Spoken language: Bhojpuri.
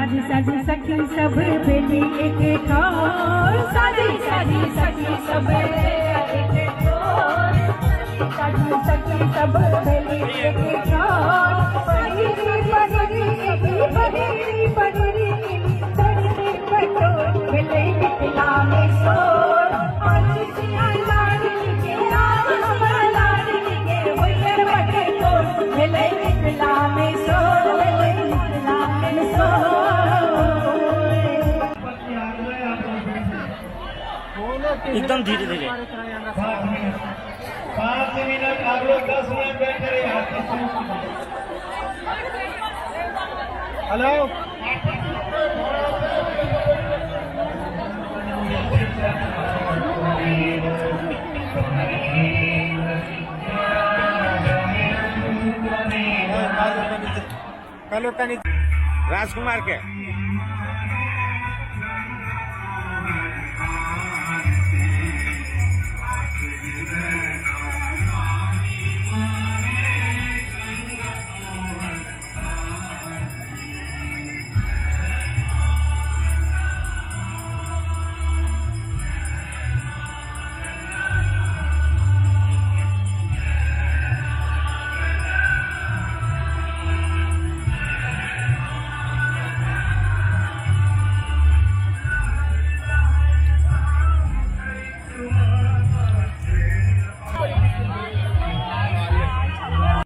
सब बेली एक ठार साजी साजी सखी सब एक ठार साजी सखी सब बेली एक ठार परी परी परी परी तड़ने पटो बेले निकला में सोर आशिकिया लाडली के नाम लाडली के वैर पटो बेले निकला में सोर बेले निकला में सोर एकदम धीरे धीरे 5 मिनट आप लोग 10 मिनट बैठे रहे। हेलो राजकुमार के